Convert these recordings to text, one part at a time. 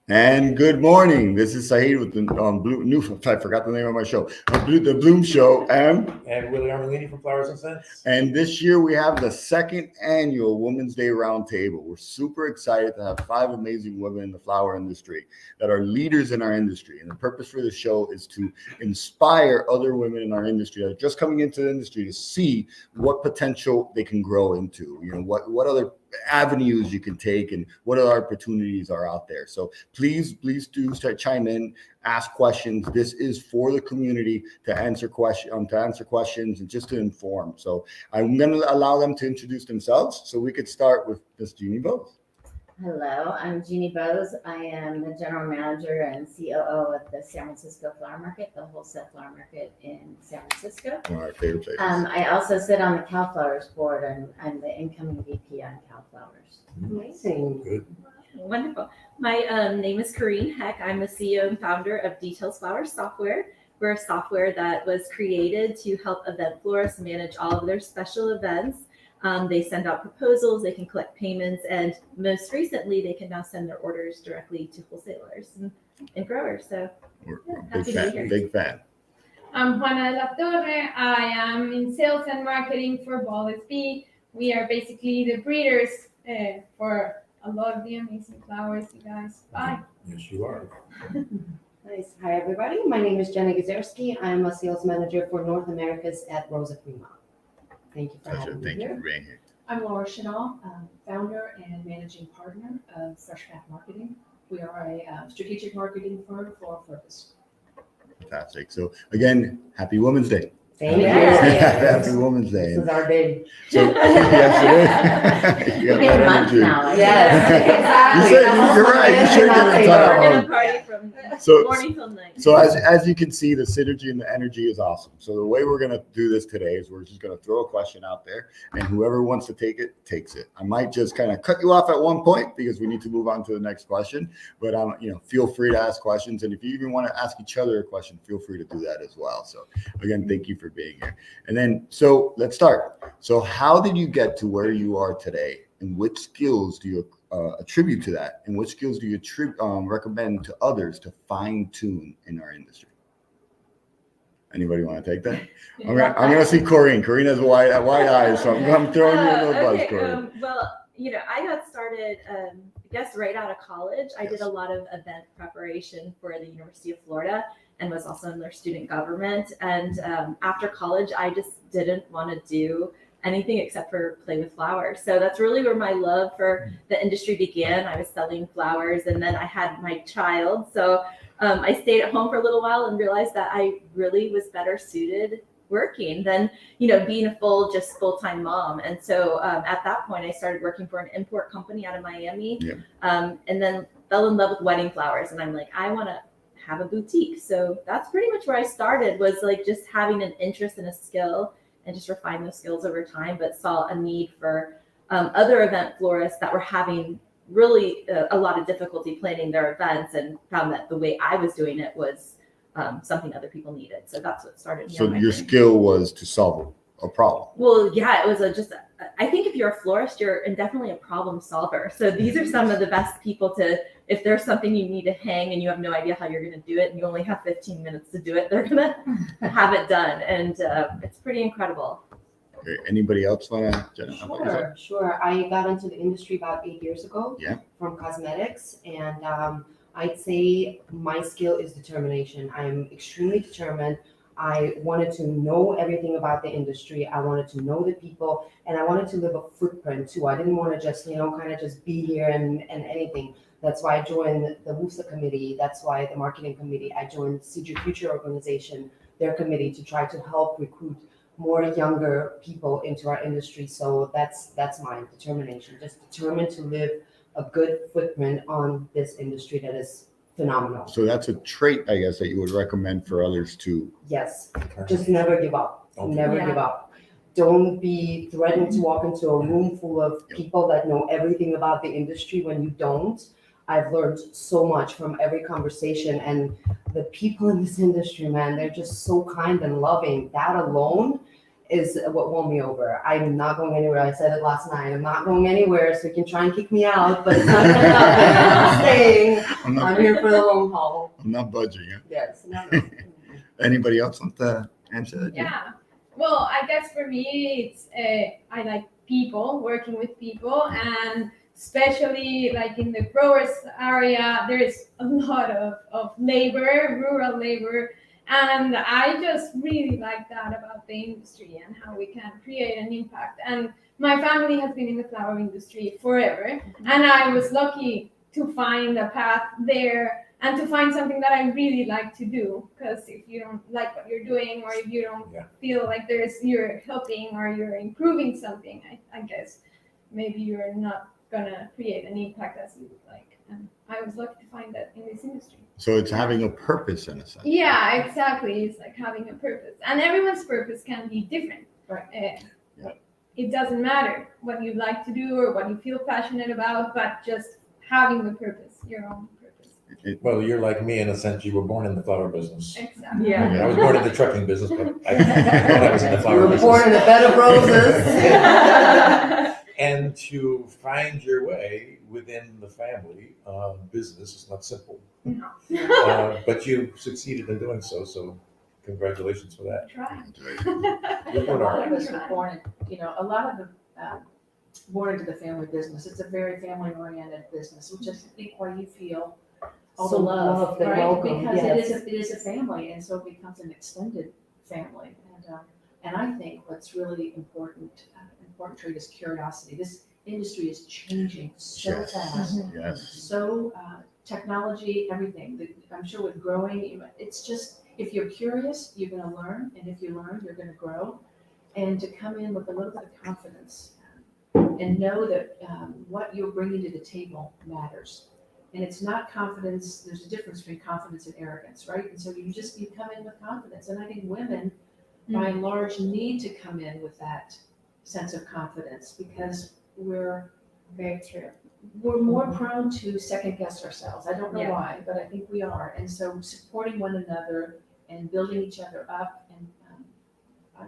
And good morning. This is Saeed with the I forgot the name of my show, the Bloom Show, and Willie Armellini from Flowers and Scents. And this year we have the second annual Women's Day Roundtable. We're super excited to have 5 amazing women in the flower industry that are leaders in our industry. And the purpose for the show is to inspire other women in our industry that are just coming into the industry to see what potential they can grow into. You know, what other avenues you can take and what other opportunities are out there. So please do chime in, ask questions. This is for the community to answer questions and just to inform. So I'm going to allow them to introduce themselves. So we could start with Miss Jeannie Bose. Hello, I'm Jeannie Bose. I am the general manager and COO of the San Francisco Flower Market, the wholesale flower market in San Francisco. One of our favorite places. I also sit on the Cal Flowers board, and I'm the incoming VP on Cal Flowers. Amazing. Good. Wonderful. My name is Corrine Heck. I'm the CEO and founder of Details Flowers Software. We're a software that was created to help event florists manage all of their special events. They send out proposals, they can collect payments, and most recently, they can now send their orders directly to wholesalers and growers. So we're big fan. I'm Juana de la Torre. I am in sales and marketing for BallSB. We are basically the breeders for a lot of the amazing flowers, you guys. Bye. Yes, you are. Nice. Hi, everybody. My name is Jena Gizerskiy. I'm a sales manager for North Americas at Rosa Prima. Thank you for having me Thank you here. for being here. I'm Laura Chanel, founder and managing partner of Fresh Path Marketing. We are a strategic marketing firm for Focus. Fantastic. So again, happy Women's Day. Thank you. Happy Women's Day. This is our day. So, yes, it is. You We're getting a month now. Yes, exactly. You're right. You should get a We're ton gonna of party So, morning till night. So as you can see, the synergy and the energy is awesome. So the way we're going to do this today is we're just going to throw a question out there, and whoever wants to take it, takes it. I might just kind of cut you off at one point because we need to move on to the next question. But feel free to ask questions, and if you even want to ask each other a question, feel free to do that as well. So again, thank you for being here. And then, so let's start. So how did you get to where you are today, and which skills do you attribute to that, and what skills do you recommend to others to fine tune in our industry? Anybody want to take that? I'm gonna see Corrine. Corrine has wide eyes, so I'm throwing you in the buzz, Corrine. I got started, I guess, right out of college. I did a lot of event preparation for the University of Florida and was also in their student government. And after college, I just didn't want to do anything except for play with flowers. So that's really where my love for the industry began. I was selling flowers, and then I had my child. So I stayed at home for a little while and realized that I really was better suited working than, being a full-time mom. And so at that point, I started working for an import company out of Miami, and then fell in love with wedding flowers. And I'm like, I want to have a boutique. So that's pretty much where I started, was like just having an interest in a skill and just refine those skills over time, but saw a need for other event florists that were having really a lot of difficulty planning their events, and found that the way I was doing it was something other people needed. So that's what started. So your skill was to solve a problem. Well, yeah, it was I think if you're a florist, you're definitely a problem solver. So these are some of the best people if there's something you need to hang and you have no idea how you're going to do it, and you only have 15 minutes to do it, they're going to have it done. And it's pretty incredible. Okay. Anybody else want to? Sure. I got into the industry about 8 years ago. Yeah. From cosmetics, and I'd say my skill is determination. I'm extremely determined. I wanted to know everything about the industry. I wanted to know the people, and I wanted to leave a footprint too. I didn't want to just, kind of just be here and anything. That's why I joined the WFFSA committee. That's why the marketing committee. I joined CG Future organization, their committee, to try to help recruit more younger people into our industry. So that's my determination. Just determined to leave a good footprint on this industry that is phenomenal. So that's a trait, I guess, that you would recommend for others to. Yes, just never give up. Never give up. Don't be threatened to walk into a room full of people that know everything about the industry when you don't. I've learned so much from every conversation, and the people in this industry, man, they're just so kind and loving. That alone is what won me over. I'm not going anywhere. I said it last night. I'm not going anywhere, so you can try and kick me out, but it's not going to happen. I'm staying. I'm here for the long haul. I'm not budging. Huh? Yes. No. Anybody else want to answer that? Yeah. Well, I guess for me, it's I like people, working with people, and especially like in the growers area, there is a lot of labor, rural labor, and I just really like that about the industry and how we can create an impact. And my family has been in the flower industry forever, and I was lucky to find a path there and to find something that I really like to do. Because if you don't like what you're doing, or if you don't feel like you're helping or you're improving something, I guess maybe you're not gonna create an impact as you would like. And I was lucky to find that in this industry. So it's having a purpose in a sense. Yeah, exactly. It's like having a purpose, and everyone's purpose can be different. Right. It doesn't matter what you like to do or what you feel passionate about, but just having the purpose, your own purpose. Well, you're like me in a sense. You were born in the flower business. Exactly. Yeah. I was born in the trucking business, but I thought I was in the You flower were business. born in a bed of roses. And to find your way within the family business is not simple. No. But you succeeded in doing so. So congratulations for that. Try. You're A doing all lot right. of us were born, a lot of the, born into the family business. It's a very family-oriented business, which is, I think, why you feel all So the love, loved and right? welcomed, Because yes. it is a family, and so it becomes an extended family. And I think what's really important trait is curiosity. This industry is changing so Yes. fast. Yes. So technology, everything. I'm sure with growing, it's just, if you're curious, you're going to learn, and if you learn, you're going to grow. And to come in with a little bit of confidence and know that what you're bringing to the table matters. And it's not confidence. There's a difference between confidence and arrogance, right? And so you come in with confidence. And I think women, by and large, need to come in with that sense of confidence, because we're Very true. more prone to second guess ourselves. I don't know Yeah. why, but I think we are. And so supporting one another and building each other up, and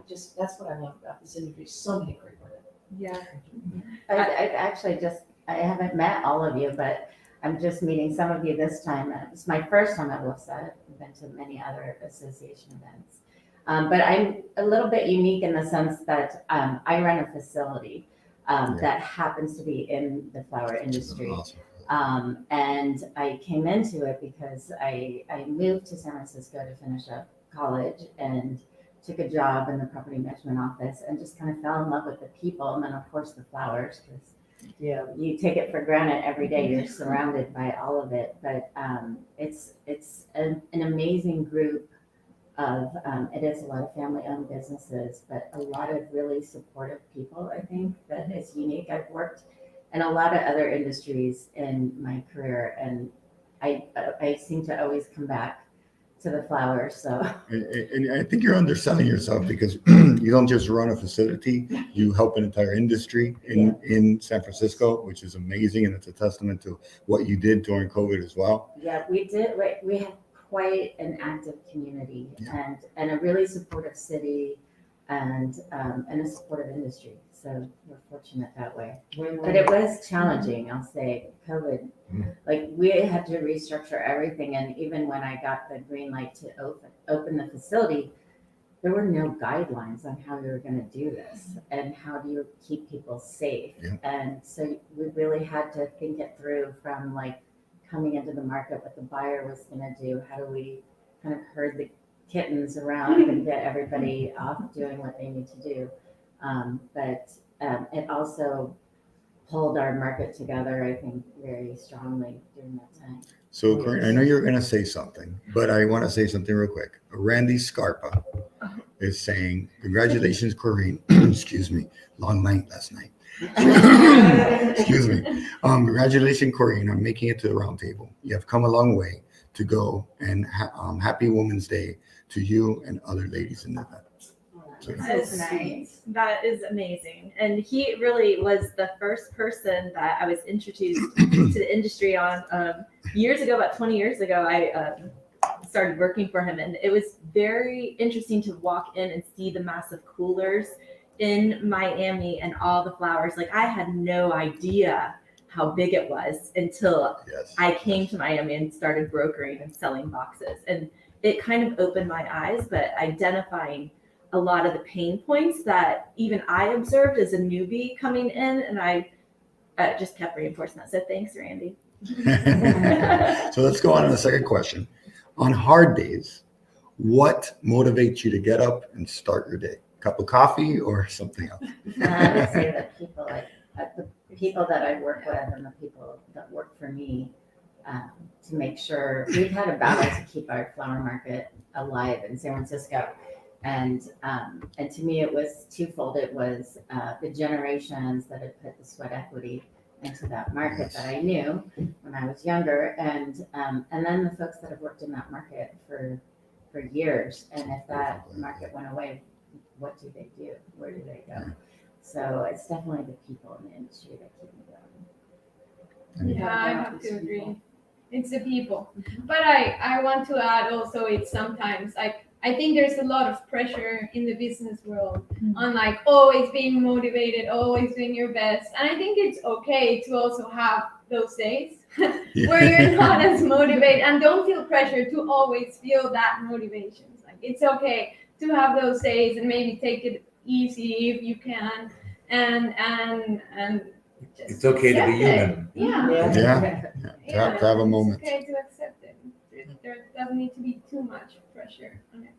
that's what I love about this industry. So many great women. Yeah. I actually I haven't met all of you, but I'm just meeting some of you this time. It's my first time at WFFSA. I've been to many other association events. But I'm a little bit unique in the sense that I run a facility that happens to be in the flower industry. Awesome. And I came into it because I moved to San Francisco to finish up college and took a job in the property management office and just kind of fell in love with the people, and then of course the flowers, because you take it for granted every day. You're surrounded by all of it, but it's an amazing group of it is a lot of family-owned businesses, but a lot of really supportive people. I think that is unique. I've worked in a lot of other industries in my career, and I seem to always come back to the flowers. So, And I think you're underselling yourself, because you don't just run a facility, you help an entire industry in San Francisco, which is amazing. And it's a testament to what you did during COVID as well. yeah, we did. We have quite an active community and a really supportive city and a supportive industry. So we're fortunate that way. But it was challenging, I'll say. COVID, like we had to restructure everything, and even when I got the green light to open the facility, there were no guidelines on how we were going to do this and how do you keep people safe. And so we really had to think it through, from like coming into the market, what the buyer was going to do, how do we kind of herd the kittens around and get everybody off doing what they need to do. But it also pulled our market together, I think, very strongly during that time. So Corinne, I know you're going to say something, but I want to say something real quick. Randy Scarpa is saying, congratulations, Corinne. Excuse me. Long night last night. Excuse me. Congratulations, Corinne, on making it to the Roundtable. You have come a long way to go, and happy Women's Day to you and other ladies in the event. That's nice. That is amazing. And he really was the first person that I was introduced to the industry on years ago, about 20 years ago. I started working for him, and it was very interesting to walk in and see the massive coolers in Miami and all the flowers. Like, I had no idea how big it was until Yes. I came to Miami and started brokering and selling boxes. And it kind of opened my eyes, but identifying a lot of the pain points that even I observed as a newbie coming in, and I just kept reinforcing that. So thanks, Randy. So let's go on to the second question. On hard days, what motivates you to get up and start your day? Cup of coffee or something else? I would say that the people that I work with and the people that work for me, to make sure we've had a battle to keep our flower market alive in San Francisco. And to me, it was twofold. It was the generations that had put the sweat equity into that market that I knew when I was younger, and then the folks that have worked in that market for years. And if that market went away, what do they do? Where do they go? So it's definitely the people in the industry that keep me going. Yeah, I have to agree. It's the people. But I want to add also, it's sometimes like, I think there's a lot of pressure in the business world on like always being motivated, always doing your best. And I think it's okay to also have those days where you're not as motivated, and don't feel pressure to always feel that motivation. Like, it's okay to have those days and maybe take it easy if you can, and just It's okay to be accept it. human. Yeah. To have a moment. It's okay to accept it. There doesn't need to be too much pressure on it.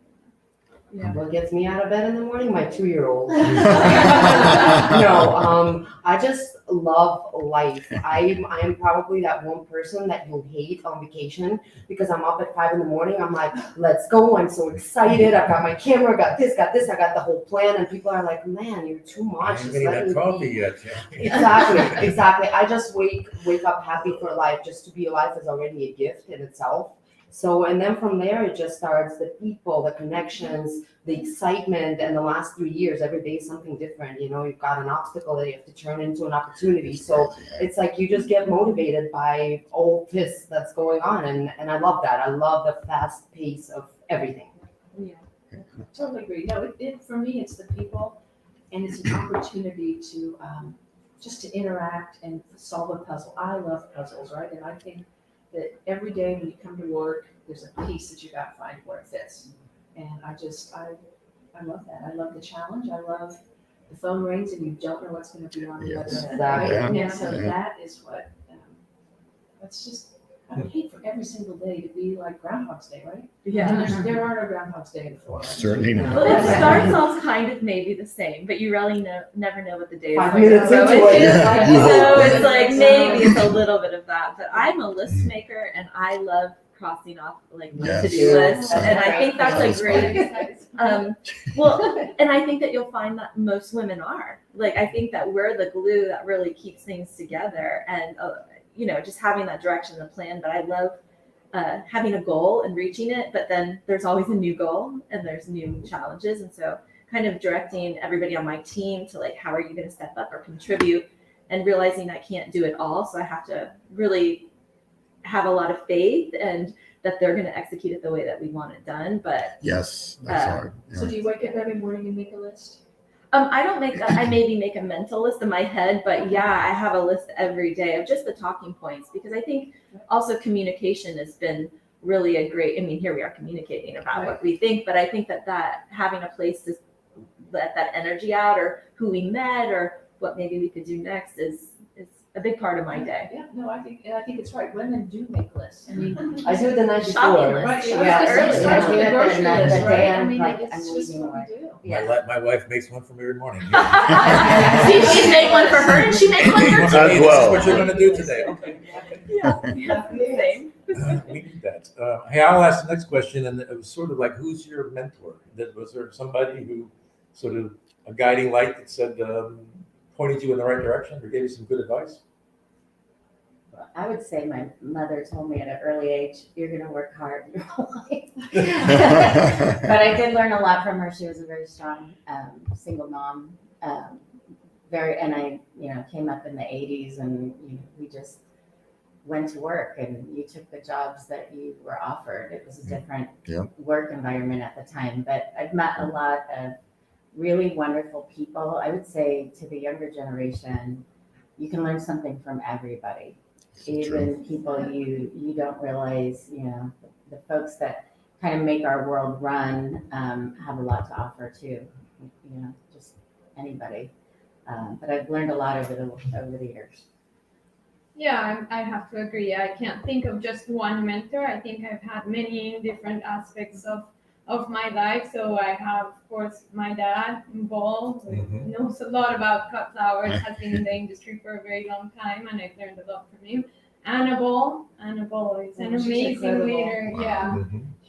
What gets me out of bed in the morning? My 2-year-old. No, I just love life. I am probably that one person that you'll hate on vacation because I'm up at 5 in the morning. I'm like, let's go. I'm so excited. I've got my camera, got this, I got the whole plan. And people are like, man, you're too I much. haven't Just even let had me coffee be. yet. Exactly. I just wake up happy for life. Just to be alive is already a gift in itself. So, and then from there, it just starts the people, the connections, the excitement. And the last 3 years, every day is something different. You know, you've got an obstacle that you have to turn into an opportunity. So it's like you just get motivated by all this that's going on. And I love that. I love the fast pace of everything. Yeah, totally agree. No, for me, it's the people, and it's an opportunity to just to interact and solve a puzzle. I love puzzles, right? And I think that every day when you come to work, there's a piece that you got to find where it fits. And I love that. I love the challenge. I love the phone rings and you don't know what's going to be on the other end. Exactly. Right? Yeah. And so that is what, that's just, I would hate for every single day to be like Groundhog's Day, right? Yeah. There are no Groundhog's Day in Florida. Certainly not. Well, it starts off kind of maybe the same, but you really never know what the day is 5 like. minutes So into it it. feels like, You so hope. it's like maybe it's a little bit of that. But I'm a list maker, and I love crossing off like my Yes. to-do list, That's and I think that's That a is great. Well, and I think that you'll find that most women are. Like, I think that we're the glue that really keeps things together, and just having that direction and plan. But I love having a goal and reaching it, but then there's always a new goal and there's new challenges. And so kind of directing everybody on my team to like, how are you going to step up or contribute, and realizing I can't do it all. So I have to really have a lot of faith and that they're going to execute it the way that we want it done. But Yes, that's hard. So do you wake up every morning and make a list? I don't I maybe make a mental list in my head, but yeah, I have a list every day of just the talking points, because I think also communication has been really a great, here we are communicating about what we think, but I think that having a place to let that energy out, or who we met, or what maybe we could do next is a big part of my day. Yeah, no, I think it's right. Women do make lists. I mean, I do it the night Shopping before. list. right, Yeah, it starts with the grocery Yeah. list, right? Yeah. I mean, Like, it's I'm just leaving what we do. My wife makes one for me every morning. She made one for her, and she makes one for As me. This is well. what you're going to do today. Okay. Same. We need that. Hey, I'll ask the next question, and it was sort of like, who's your mentor? Was there somebody who sort of a guiding light that said, pointed you in the right direction, or gave you some good advice? I would say my mother told me at an early age, you're going to work hard your whole life. But I did learn a lot from her. She was a very strong single mom. And I, came up in the 80s and we just went to work and you took the jobs that you were offered. It was a different work environment at the time, but I've met a lot of really wonderful people. I would say to the younger generation, you can learn something from everybody. Even people you don't realize, the folks that kind of make our world run have a lot to offer too. Just anybody. But I've learned a lot over the years. Yeah, I have to agree. I can't think of just one mentor. I think I've had many different aspects of my life. So I have, of course, my dad, Paul, who knows a lot about cut flowers, has been in the industry for a very long time, and I've learned a lot from him. Annabelle is an amazing leader. Wow.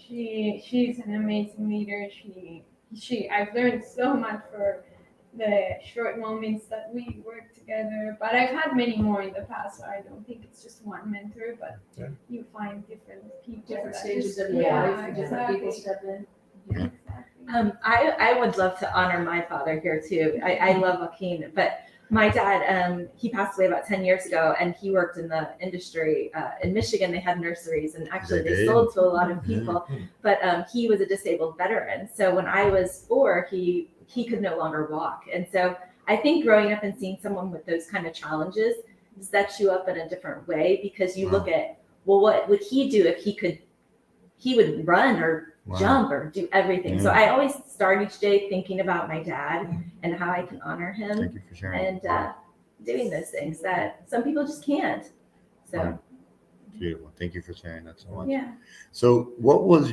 Yeah, she's an amazing leader. I've learned so much for the short moments that we work together, but I've had many more in the past, so I don't think it's just one mentor, but you find different people. Different that stages just- of your life, exactly. different people step in. Exactly. I would love to honor my father here too. I love Joaquin, but my dad, he passed away about 10 years ago, and he worked in the industry. In Michigan, they had nurseries, and actually they sold to a lot of people, but he was a disabled veteran. So when I was 4, he could no longer walk. And so I think growing up and seeing someone with those kind of challenges sets you up in a different way, because you look at, well, what would he do if he would run or jump or do everything. So I always start each day thinking about my dad and how I can honor him. Thank you for sharing. And doing those things that some people just can't. So Beautiful. Thank you for sharing that so much. yeah. So what was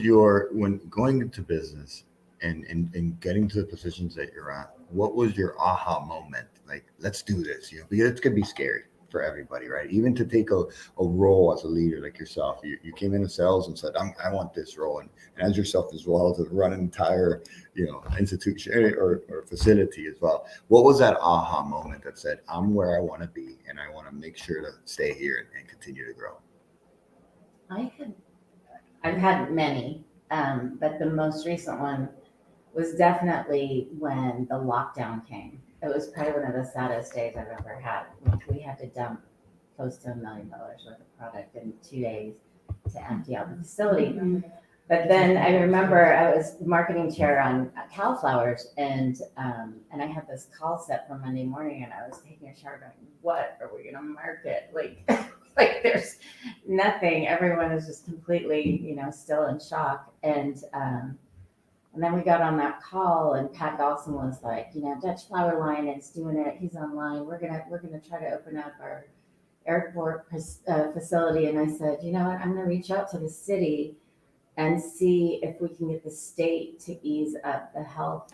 when going into business and getting to the positions that you're at, what was your aha moment? Like, let's do this, because it's going to be scary for everybody, right? Even to take a role as a leader like yourself, you came into sales and said, I want this role. And as yourself as well, to run an entire, institution or facility as well. What was that aha moment that said, I'm where I want to be and I want to make sure to stay here and continue to grow? I've had many, but the most recent one was definitely when the lockdown came. It was probably one of the saddest days I've ever had. We had to dump close to $1 million worth of product in 2 days to empty out the facility. But then I remember I was marketing chair on Calflowers, and I had this call set for Monday morning, and I was taking a shower going, what are we going to market? Like there's nothing. Everyone is just completely, still in shock. And then we got on that call, and Pat Dawson was like, Dutch Flower Line is doing it. He's online. We're gonna try to open up our airport facility. And I said, you know what? I'm gonna reach out to the city and see if we can get the state to ease up the health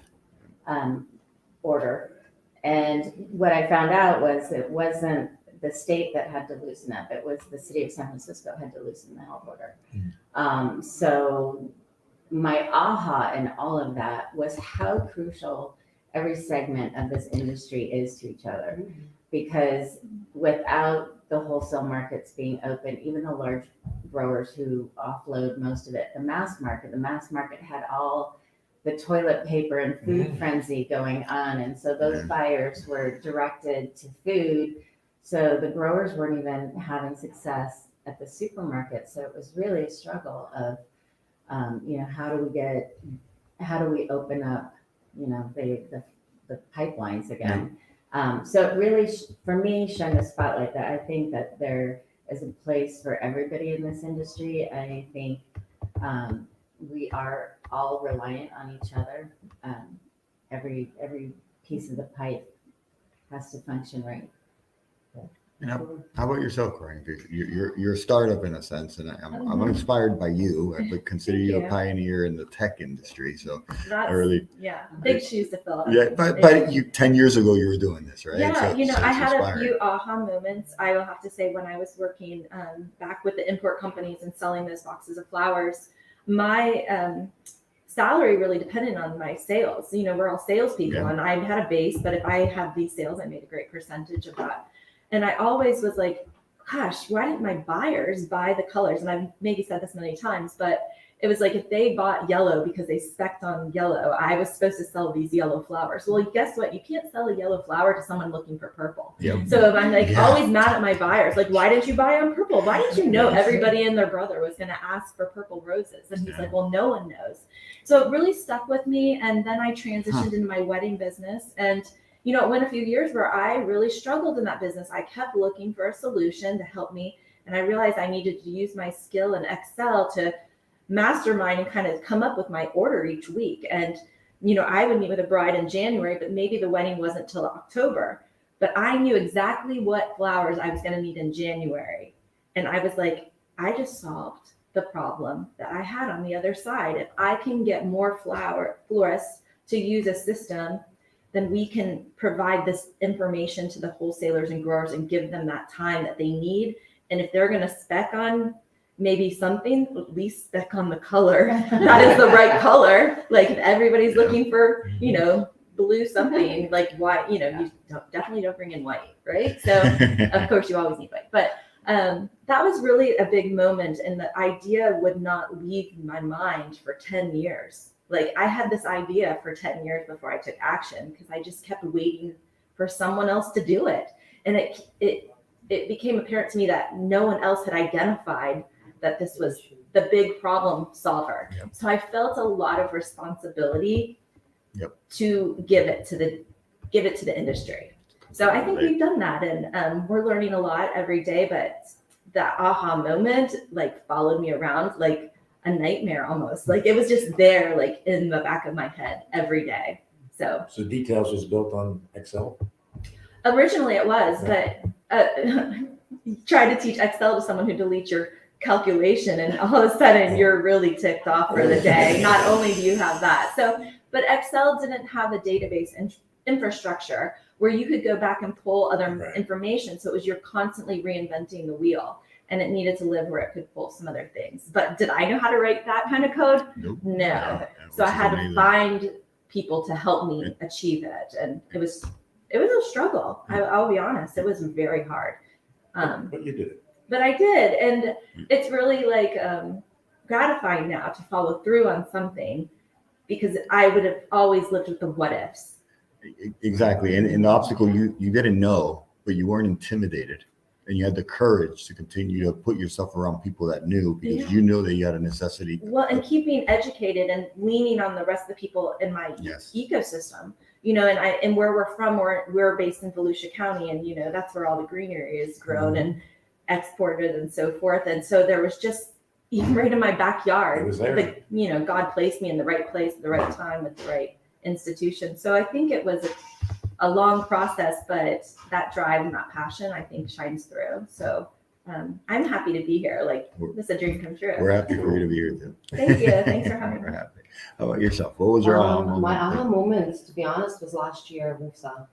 order. And what I found out was it wasn't the state that had to loosen up. It was the city of San Francisco had to loosen the health order. So my aha in all of that was how crucial every segment of this industry is to each other. Because without the wholesale markets being open, even the large growers who offload most of it, the mass market had all the toilet paper and food frenzy going on. And so those buyers were directed to food. So the growers weren't even having success at the supermarket. So it was really a struggle of, how do we open up, the pipelines again? So it really, for me, shone a spotlight that I think that there is a place for everybody in this industry. I think we are all reliant on each other. Every piece of the pipe has to function right. How about yourself, Corinne? You're a startup in a sense, and I'm inspired by you. I would consider you a pioneer in the tech industry. So Big shoes to fill. Yeah, but 10 years ago you were doing this, right? Yeah, So I it's had inspiring. a few aha moments. I will have to say, when I was working back with the import companies and selling those boxes of flowers, my salary really depended on my sales. We're all salespeople, and I had a base, but if I had these sales, I made a great percentage of that. And I always was like, gosh, why didn't my buyers buy the colors? And I've maybe said this many times, but it was like if they bought yellow because they spec'd on yellow, I was supposed to sell these yellow flowers. Well, guess what? You can't sell a yellow flower to someone looking for purple. Yep. So if I'm like Yeah. always mad at my buyers, like, why didn't you buy on purple? Why didn't you know everybody and their brother was going to ask for purple roses? And he's like, well, no one knows. So it really stuck with me. And then I transitioned into my wedding business. And, you know, it went a few years where I really struggled in that business. I kept looking for a solution to help me. And I realized I needed to use my skill in Excel to mastermind and kind of come up with my order each week. And, you know, I would meet with a bride in January, but maybe the wedding wasn't till October. But I knew exactly what flowers I was going to need in January. And I was like, I just solved the problem that I had on the other side. If I can get more florists to use a system, then we can provide this information to the wholesalers and growers and give them that time that they need. And if they're going to spec on maybe something, at least spec on the color that is the right color. Like if everybody's looking for, you know, blue something, like white, you know, you definitely don't bring in white, right? So of course you always need white, but that was really a big moment, and the idea would not leave my mind for 10 years. Like I had this idea for 10 years before I took action because I just kept waiting for someone else to do it. And it became apparent to me that no one else had identified that this was the big problem solver. Yep. So I felt a lot of responsibility Yep. to give it to the industry. So I think we've done that, and we're learning a lot every day, but that aha moment like followed me around like a nightmare almost. Like it was just there, like in the back of my head every day. So Details was built on Excel? originally it was, but try to teach Excel to someone who deletes your calculation and all of a sudden you're really ticked off for the day. Not only do you have that. So, but Excel didn't have a database infrastructure where you could go back and pull other information. So it was you're constantly reinventing the wheel, and it needed to live where it could pull some other things. But did I know how to write that kind of code? Nope. No. So I had to find people to help me achieve it. And it was a struggle. I'll be honest. It was very hard. But you did it. But I did. And it's really like gratifying now to follow through on something, because I would have always lived with the what ifs. Exactly. And the obstacle you didn't know, but you weren't intimidated. And you had the courage to continue to put yourself around people that knew, because you know that you had a necessity. Well, and keeping educated and leaning on the rest of the people in my ecosystem, you know, and where we're from, we're based in Volusia County, and, you know, that's where all the greenery is grown and exported and so forth. And so there was just, even right in my backyard, It was there. like, you know, God placed me in the right place at the right time with the right institution. So I think it was a long process, but that drive and that passion, I think, shines through. So I'm happy to be here. Like, this is a dream come true. We're happy for you to be here too. Thank you. Thanks for having me. We're happy. How about yourself? What was your aha moment? My aha moment, to be honest, was last year, Musa.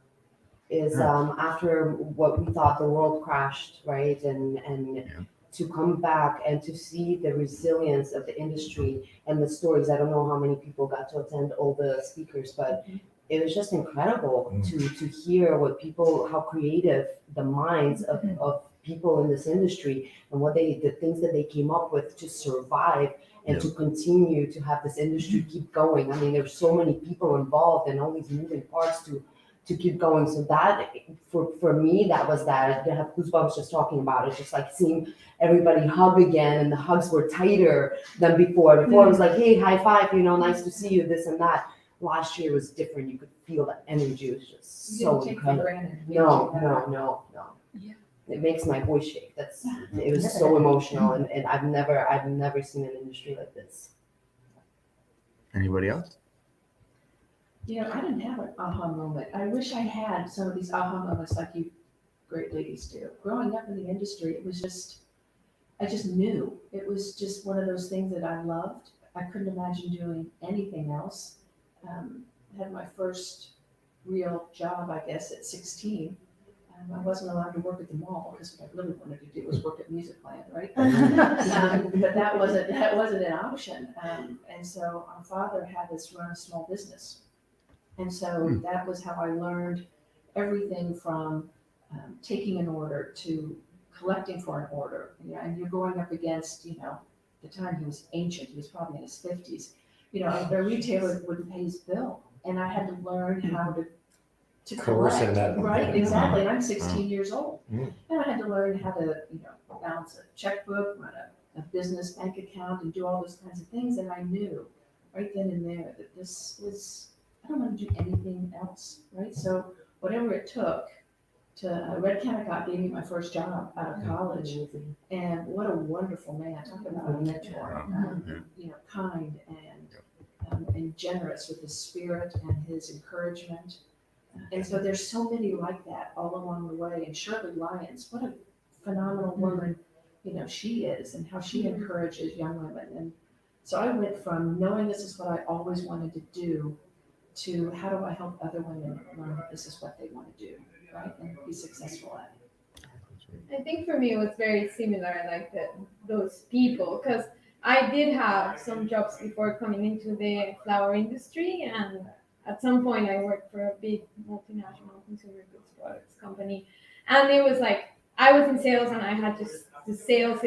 After what we thought the world crashed, right? And to come back and to see the resilience of the industry and the stories. I don't know how many people got to attend all the speakers, but it was just incredible to hear how creative the minds of people in this industry and the things that they came up with to survive and to continue to have this industry keep going. I mean, there's so many people involved and all these moving parts to keep going. So that, for me, that was that. I have goosebumps just talking about it, just like seeing everybody hug again, and the hugs were tighter than before. Before it was like, hey, high five, you know, nice to see you, this and that. Last year was different. You could feel the energy. It was just so incredible. No. Yeah. It makes my voice shake. It was so emotional, and I've never seen an industry like this. Anybody else? You know, I didn't have an aha moment. I wish I had some of these aha moments like you great ladies do. Growing up in the industry, it was just, I just knew. It was just one of those things that I loved. I couldn't imagine doing anything else. Had my first real job, I guess, at 16. I wasn't allowed to work at the mall because what I really wanted to do was work at Music Land, right? But that wasn't an option. And so our father had us run a small business. And so that was how I learned everything from taking an order to collecting for an order, and you're going up against, the time he was ancient, he was probably in his 50s. A retailer wouldn't pay his bill, and I had to learn how to Coercing collect. that. Right, exactly, and I'm 16 years old. Mm. And I had to learn how to, balance a checkbook, run a business bank account, and do all those kinds of things, and I knew right then and there that this was, I don't want to do anything else, right? So whatever it took Red Kennecott gave me my first job out of college, and what a wonderful man, talk about a mentor, kind and generous with his spirit and his encouragement. And so there's so many like that all along the way. And Shirley Lyons, what a phenomenal woman, she is, and how she encourages young women. And so I went from knowing this is what I always wanted to do to how do I help other women learn that this is what they want to do, right? And be successful at it. I think for me it was very similar, like those people, because I did have some jobs before coming into the flower industry, and at some point I worked for a big multinational consumer goods products company, and it was like I was in sales and I had just to sell,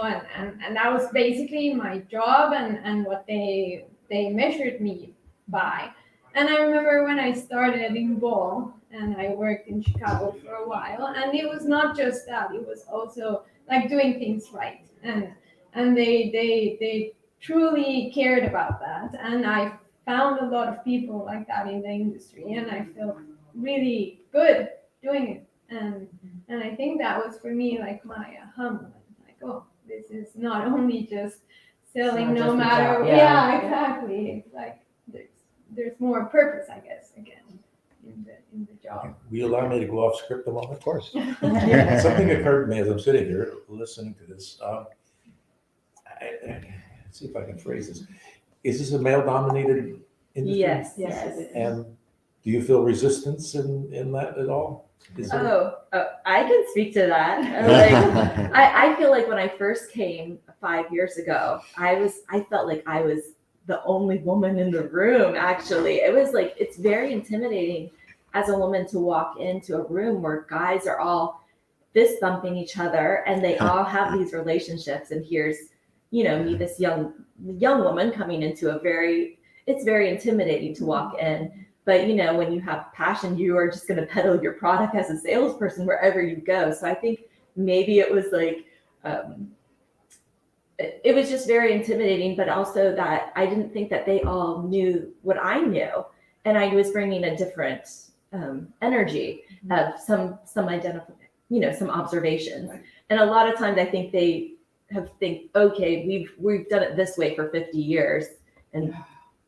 and that was basically my job and what they measured me by. And I remember when I started in Ball and I worked in Chicago for a while, and it was not just that, it was also like doing things right. And they truly cared about that. And I found a lot of people like that in the industry, and I felt really good doing it. And I think that was for me like my aha moment. Like, oh, this is not only just selling, It's not no just a matter. job, Yeah, exactly. It's like there's more purpose, I guess, again, in the job. Will you allow me to go off script a moment? Of course. Something occurred to me as I'm sitting here listening to this. Let's see if I can phrase this. Is this a male-dominated industry? Yes. Yes, it is. And do you feel resistance in that at all? Is there? I can speak to that. I feel like when I first came 5 years ago, I felt like I was the only woman in the room. Actually, it was like, it's very intimidating as a woman to walk into a room where guys are all fist bumping each other and they all have these relationships, and here's me, this young woman coming into it's very intimidating to walk in. But when you have passion, you are just going to peddle your product as a salesperson wherever you go. So I think maybe it was like it was just very intimidating, but also that I didn't think that they all knew what I knew, and I was bringing a different energy of some some observations. Right. And a lot of times I think they think, okay, we've done it this way for 50 years, and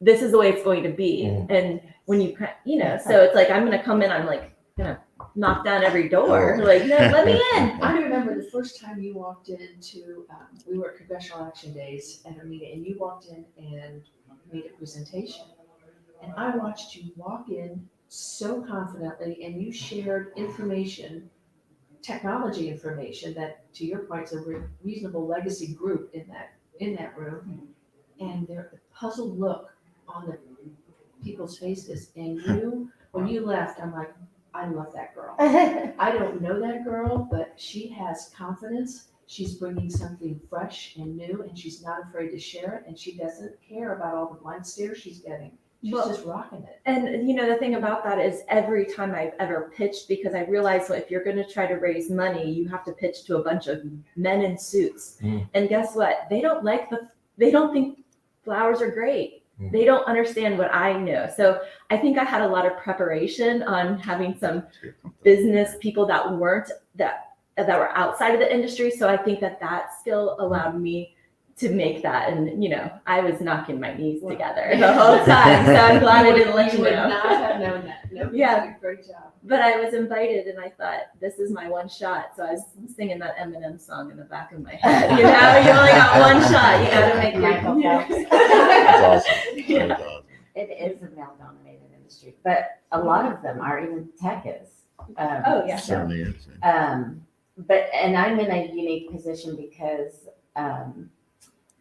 this is the way it's going to be. And when so it's like, I'm going to come in, I'm like going to knock down every door. Like, no, let me in. I remember the first time you walked into, we were at Congressional Action Days at a meeting, and you walked in and made a presentation. And I watched you walk in so confidently, and you shared information, technology information that, to your point, is a reasonable legacy group in that room. And the puzzled look on the people's faces. And when you left, I'm like, I love that girl. I don't know that girl, but she has confidence. She's bringing something fresh and new, and she's not afraid to share it. And she doesn't care about all the blank stares she's getting. She's just rocking it. And the thing about that is, every time I've ever pitched, because I realized, well, if you're going to try to raise money, you have to pitch to a bunch of men in suits. And guess what? They don't think flowers are great. They don't understand what I know. So I think I had a lot of preparation on having some business people that were outside of the industry. So I think that skill allowed me to make that. And, I was knocking my knees together the whole time. So I'm glad I didn't let you know. would not have known that. No, Yeah. you did a great job. But I was invited, and I thought, this is my one shot. So I was singing that Eminem song in the back of my head. You only got one shot. You got to make Michael Phelps. That's awesome. Yeah. That's awesome. It is a male-dominated industry, but a lot of them are. Even tech is. Oh, yeah. Certainly is. But I'm in a unique position because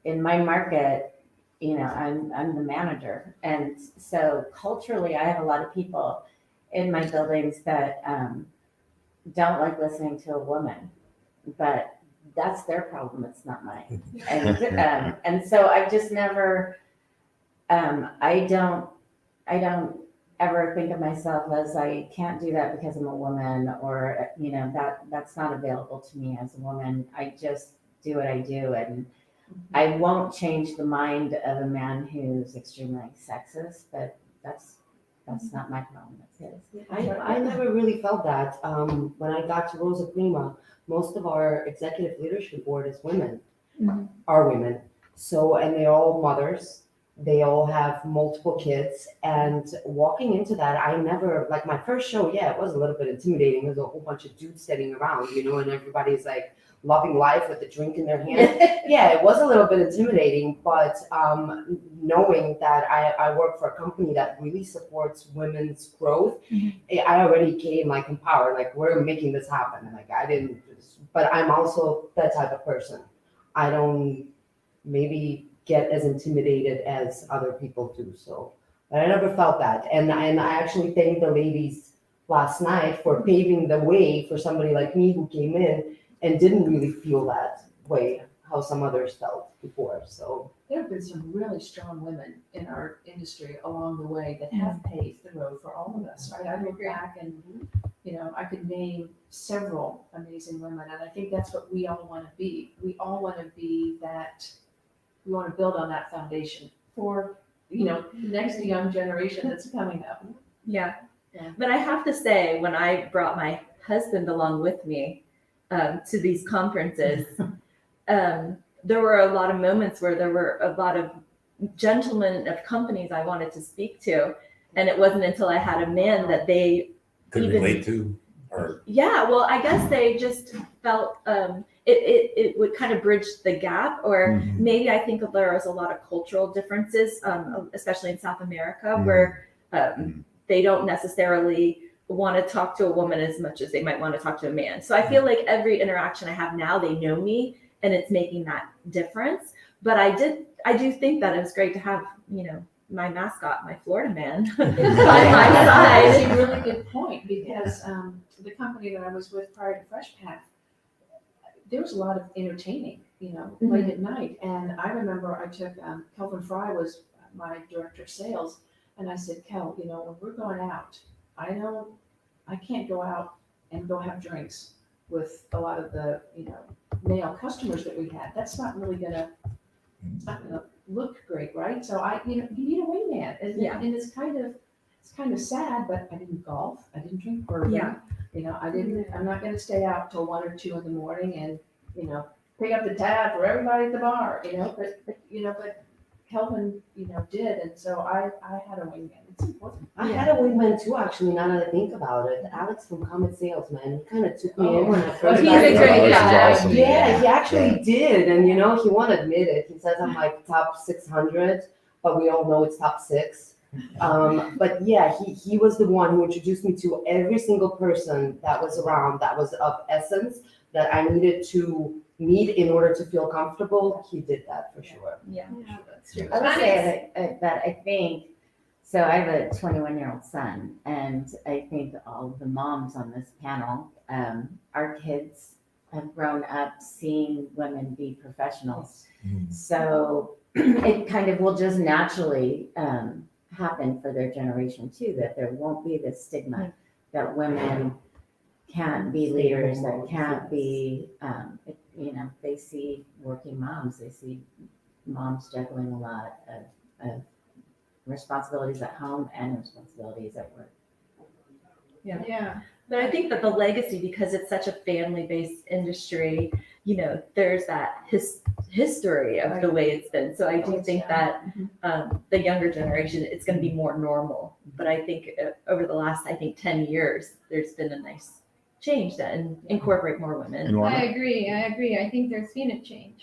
in my market, I'm the manager, and so culturally, I have a lot of people in my buildings that don't like listening to a woman, but that's their problem. It's not mine. And so I've just never, I don't ever think of myself as I can't do that because I'm a woman, or, that's not available to me as a woman. I just do what I do, and I won't change the mind of a man who's extremely sexist, but that's not my problem, that's his. I never really felt that. When I got to Rosa Prima, most of our executive leadership board is women, are women. So, and they're all mothers. They all have multiple kids. And walking into that, I never, like my first show, yeah, it was a little bit intimidating. There's a whole bunch of dudes standing around, and everybody's like loving life with a drink in their hand. Yeah, it was a little bit intimidating, but knowing that I work for a company that really supports women's growth, I already came like empowered, like we're making this happen. Like I didn't, but I'm also that type of person. I don't maybe get as intimidated as other people do. So, but I never felt that. And I actually thank the ladies last night for paving the way for somebody like me who came in and didn't really feel that way, how some others felt before. So There have been some really strong women in our industry along the way that have paved the road for all of us, right? I look back and, I could name several amazing women, and I think that's what we all want to be. We all want to be that, we want to build on that foundation for, the next young generation that's coming up. Yeah. Yeah. But I have to say, when I brought my husband along with me to these conferences, there were a lot of moments where there were a lot of gentlemen of companies I wanted to speak to. And it wasn't until I had a man that they Could even relate to, or yeah, well, I guess they just felt it would kind of bridge the gap, or maybe I think there was a lot of cultural differences, especially in South America, where they don't necessarily want to talk to a woman as much as they might want to talk to a man. So I feel like every interaction I have now, they know me, and it's making that difference. But I do think that it was great to have, my mascot, my Florida man, by my That's side. a really good point, because the company that I was with prior to Fresh Path, there was a lot of entertaining, late at night. And I remember I took, Kelvin Fry was my director of sales, and I said, Kel, when we're going out, I know I can't go out and go have drinks with a lot of the, male customers that we had. That's not really gonna look great, right? So you need a wingman, and it's kind of sad, but I didn't golf, I didn't drink bourbon. Yeah. I'm not gonna stay out till 1 or 2 in the morning and, pick up the tab for everybody at the bar, but Kelvin, did, and so I had a wingman. It's important. I had a wingman too, actually, now that I think about it. Alex from Comet Sales, man, he kind of took me in when I first He's got a here. great guy. Awesome. Yeah, he actually did, and he won't admit it. He says I'm like top 600, but we all know it's top 6. But yeah, he was the one who introduced me to every single person that was around that was of essence that I needed to meet in order to feel comfortable. He did that for sure. Yeah. That's true. I would say that I think, so I have a 21-year-old son, and I think all of the moms on this panel, our kids have grown up seeing women be professionals. So it kind of will just naturally happen for their generation too, that there won't be this stigma that women can't be leaders, that can't be, they see working moms, they see moms juggling a lot of responsibilities at home and responsibilities at work. Yeah. But I think that the legacy, because it's such a family-based industry, there's that history of the way it's been. So I do think that the younger generation, it's going to be more normal. But I think over the last, 10 years, there's been a nice change that incorporate more women. And I agree. I think there's been a change.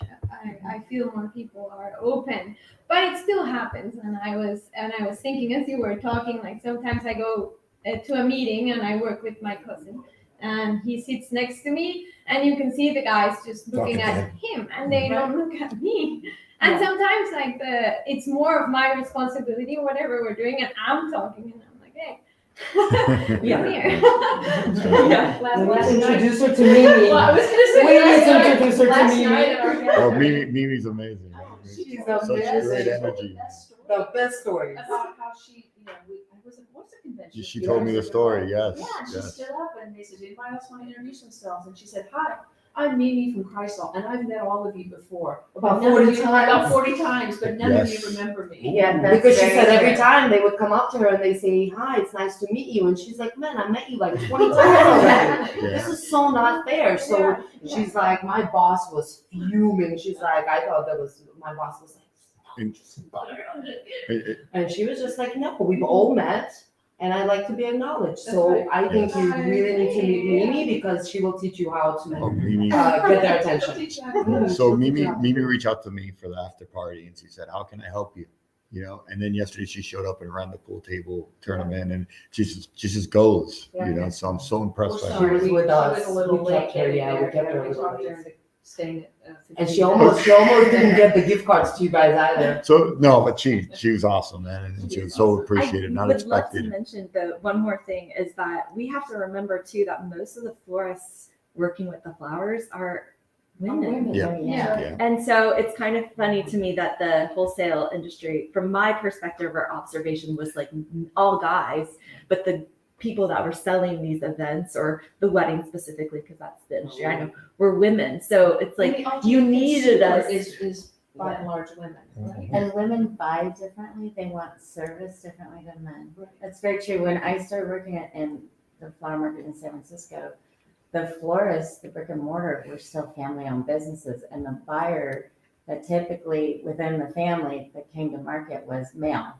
I feel more people are open, but it still happens. And I was thinking as you were talking, like sometimes I go to a meeting and I work with my cousin, and he sits next to me, and you can see the guys just looking Talking to at him, and they don't look at me. And sometimes it's more of my responsibility, whatever we're doing, and I'm talking, and I'm like, hey. Yeah. Here. Yeah. We need to introduce her to Mimi. Well, I was gonna say. We need last to night- introduce her to last Mimi. night at our Oh, gathering, Mimi's amazing. She's Such amazing. great energy. The best stories. About how she, what's the convention? She told me the story. Yes, Yeah, and she yes. stood up and they said, anybody else want to introduce themselves? And she said, hi, I'm Mimi from Chrysler, and I've met all of you before. About None of 40 you- times. About 40 times, but none of Yes. you remember me. Yeah, that's Because she very said every true. time they would come up to her and they say, hi, it's nice to meet you. And she's like, man, I met you like 20 times already. Yeah. This is so not fair. So Yeah. she's like, my boss was fuming. She's like, I thought my boss was like, And- and she was just like, no, we've all met and I like to be acknowledged. That's So right. I think you That's really need to meet right. Mimi because she will teach you how to Oh, Mimi. get their attention. So Mimi reached out to me for the after party and she said, how can I help you? You know, and then yesterday she showed up and ran the pool table tournament and she just goes, you know, so I'm so impressed by She her. was with us. She was a little We late kept her, getting yeah, we there. kept her a We little talked her late. into staying at. And she almost didn't get the gift cards to you guys either. So no, but she was awesome, man, and she was so appreciated, not I would love to expected. mention one more thing is that we have to remember too that most of the florists working with the flowers are women. Yeah. Yeah. And so it's kind of funny to me that the wholesale industry, from my perspective or observation, was like all guys, but the people that were selling these events or the wedding specifically, because that's the industry I know, were women. So it's like And the ultimate you needed consumer us. Is by and large women, right? And women buy differently. They want service differently than men. That's very true. When I started working in the flower market in San Francisco, the florists, the brick and mortar, were still family-owned businesses, and the buyer that typically within the family that came to market was male.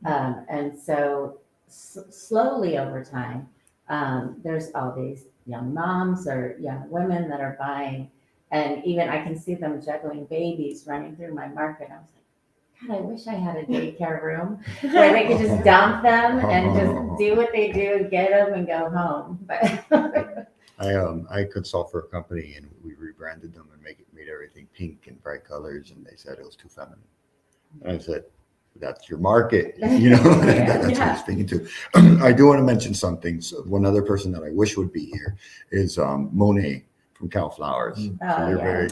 And so slowly over time, there's all these young moms or young women that are buying, and even I can see them juggling babies running through my market. I was like, God, I wish I had a daycare room where they could just dump them and just do what they do, get them and go home. But I consult for a company and we rebranded them and made everything pink and bright colors, and they said it was too feminine. And I said, that's your market, you know. That's what I'm speaking to. I do want to mention something. So one other person that I wish would be here is Monet from Cal Flowers.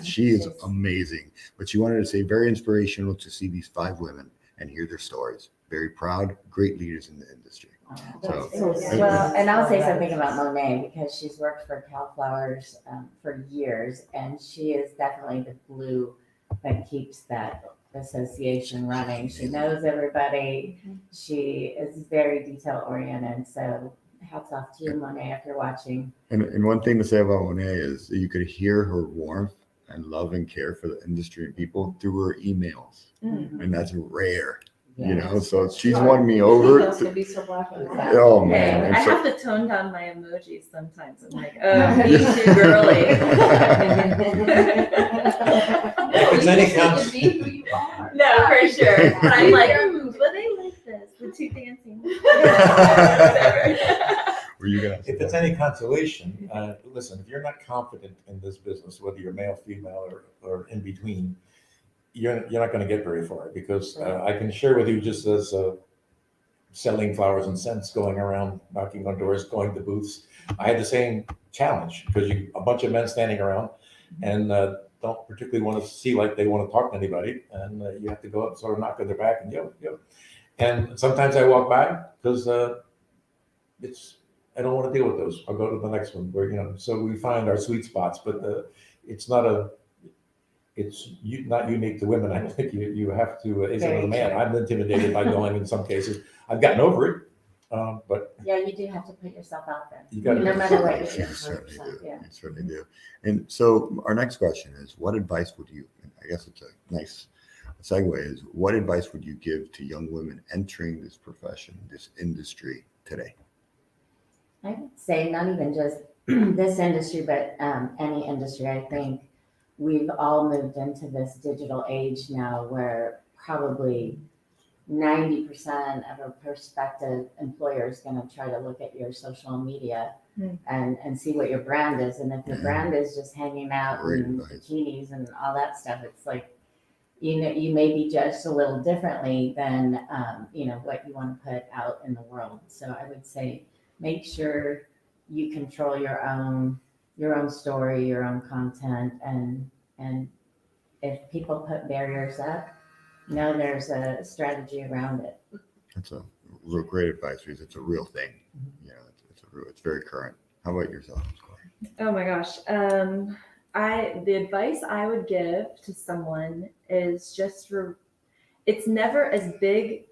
She is amazing. But she wanted to say very inspirational to see these 5 women and hear their stories. Very proud, great leaders in the industry. So well, and I'll say something about Monet because she's worked for Cal Flowers for years, and she is definitely the glue that keeps that association running. She knows everybody. She is very detail oriented. So hats off to you, Monet, if you're watching. And one thing to say about Monet is that you could hear her warmth and love and care for the industry and people through her emails, and that's rare. You know, so she's won me over. Emails can be so black and white. Oh man, and I so- have to tone down my emojis sometimes. I'm like, oh, he's too girly. If it's any You cons- just need to be who you are. No, for sure. But I'm like, but they like this. The 2 dancing. were you gonna? If it's any consolation, listen, if you're not confident in this business, whether you're male, female, or in between, you're not going to get very far, because I can share with you, just as selling flowers and scents, going around, knocking on doors, going to booths, I had the same challenge, because a bunch of men standing around and don't particularly want to see like they want to talk to anybody, and you have to go up and sort of knock on their back and yo. And sometimes I walk by because I don't want to deal with those. I'll go to the next one where, so we find our sweet spots, but it's not not unique to women. I think you have to, as a man, I'm intimidated by going in some cases. I've gotten over it, but Yeah, you do have to put yourself out there. you got No to. matter what you You do. certainly do. Yeah. You certainly do. And so our next question is, what advice would you, and I guess it's a nice segue, is what advice would you give to young women entering this profession, this industry today? I would say not even just this industry, but any industry. I think we've all moved into this digital age now where probably 90% of a prospective employer is going to try to look at your social media and see what your brand is. And if your brand is just hanging out Great in advice. bikinis and all that stuff, it's like, you may be judged a little differently than, what you want to put out in the world. So I would say, make sure you control your own story, your own content, and if people put barriers up, there's a strategy around it. That's a great advice because it's a real thing. It's very current. How about yourself, Corey? Oh my gosh. The advice I would give to someone is it's never as big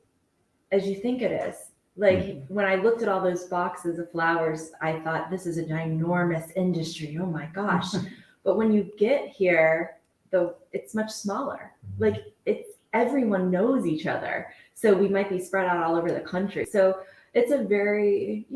as you think it is. Like when I looked at all those boxes of flowers, I thought this is a ginormous industry. Oh my gosh. But when you get here, it's much smaller. Like everyone knows each other. So we might be spread out all over the country. So it's a very,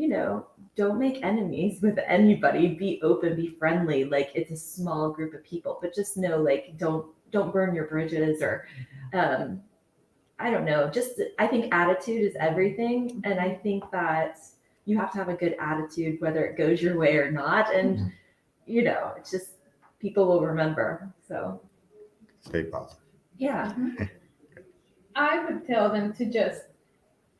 don't make enemies with anybody. Be open, be friendly. Like it's a small group of people, but just know, like, don't burn your bridges or, I don't know. I think attitude is everything. And I think that you have to have a good attitude, whether it goes your way or not. And, it's just, people will remember. So Stay positive. yeah. I would tell them to just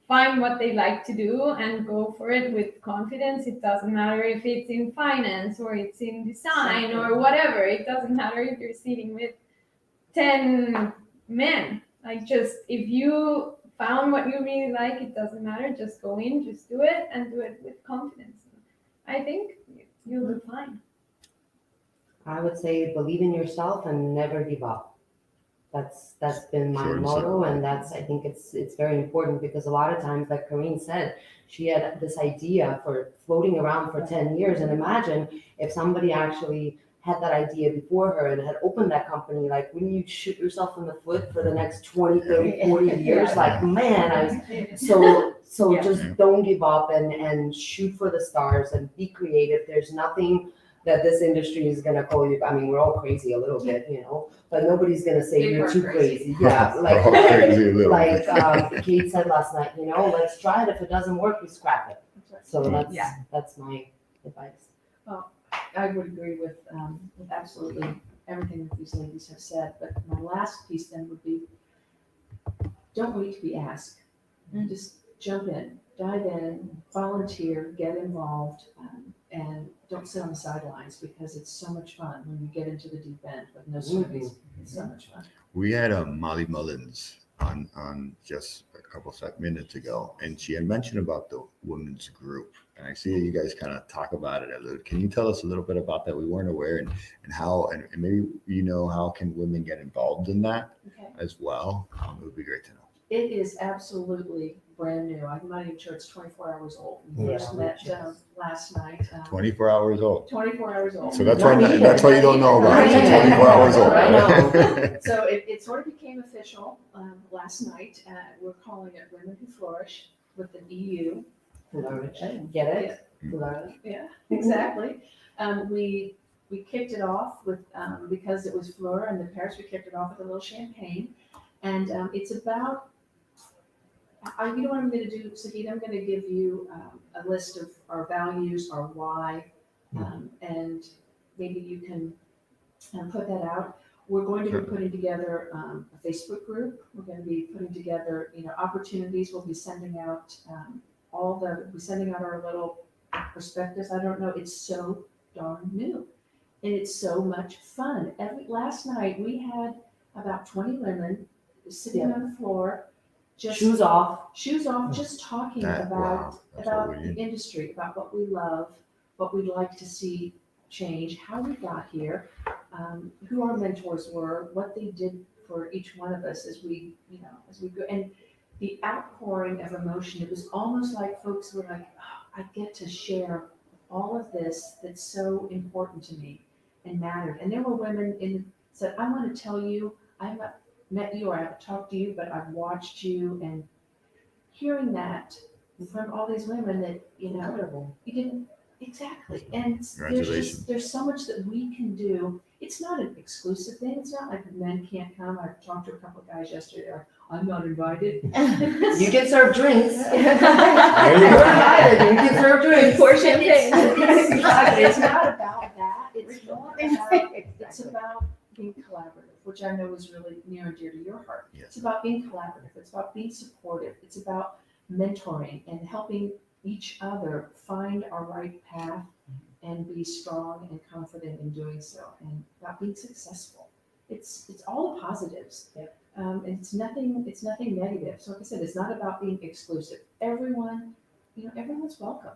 find what they like to do and go for it with confidence. It doesn't matter if it's in finance or it's in design or whatever. It doesn't matter if you're sitting with 10 men. Like, just if you found what you really like, it doesn't matter. Just go in, just do it, and do it with confidence. I think you'll do fine. I would say believe in yourself and never give up. That's been my Sure, motto, and I think it's very important because a lot of times, like Corinne said, she had this idea for floating around for 10 years. And imagine if somebody actually had that idea before her and had opened that company, like, wouldn't you shoot yourself in the foot for the next 20, 30, 40 years? Like, man, so just don't give up and shoot for the stars and be creative. There's nothing that this industry is going to call you. I mean, we're all crazy a little bit, but nobody's going to say you're too crazy. Yeah, like Kate said last night, let's try it. If it doesn't work, we scrap it. So that's my advice. Well, I would agree with absolutely everything that these ladies have said. But my last piece then would be, don't wait to be asked. Just jump in, dive in, volunteer, get involved, and don't sit on the sidelines, because it's so much fun when you get into the deep end with no surveys. It's so much fun. We had Molly Mullins on just a couple minutes ago, and she had mentioned about the women's group. And I see you guys kind of talk about it a little. Can you tell us a little bit about that? We weren't aware, and how, and maybe how can women get involved in that as well? It would be great to know. It is absolutely brand new. I'm not even sure it's 24 hours old. We first met last night. 24 hours old. 24 hours old. So that's why you don't know about it. It's 24 hours old. I know. So it sort of became official last night. We're calling it Women Who Flourish with an EU. Flourish. Get it? Flourish. Yeah, exactly. We kicked it off with, because it was Flora and the Paris, we kicked it off with a little champagne. And it's about, you know what I'm going to do, Sakita? I'm going to give you a list of our values, our why, and maybe you can put that out. We're going to be putting together a Facebook group. We're going to be putting together, opportunities. We'll be sending out our little prospectus. I don't know. It's so darn new, and it's so much fun. Last night we had about 20 women sitting on the floor, just shoes off, just talking about the industry, about what we love, what we'd like to see change, how we got here, who our mentors were, what they did for each one of us as we go. And the outpouring of emotion, it was almost like folks were like, oh, I get to share all of this that's so important to me and mattered. And there were women said, I want to tell you, I haven't met you or I haven't talked to you, but I've watched you, and hearing that from all these women that, you didn't, exactly. And there's so much that we can do. It's not an exclusive thing. It's not like men can't come. I talked to a couple of guys yesterday. I'm not invited. You can serve drinks. There you go. You can serve drinks. Pour champagne. It's not about that. It's about being collaborative. We're which I know is really near and dear to your heart. Yes. It's about being collaborative. It's about being supportive. It's about mentoring and helping each other find our right path and be strong and confident in doing so, and about being successful. It's all the positives. Yep. It's nothing negative. So like I said, it's not about being exclusive. Everyone, everyone's welcome.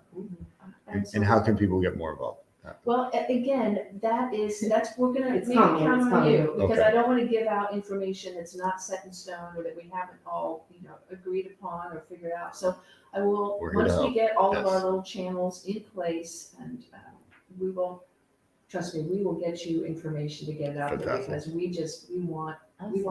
And how can people get more involved? Well, again, we're gonna It's maybe coming, count it's on coming. you, because Okay. I don't wanna give out information that's not set in stone or that we haven't all, agreed upon or figured out. So I will, We're here to once we help. get all of our Yes. little channels in place, and we will, trust me, we will get you information to get it out there, Fantastic. because we want.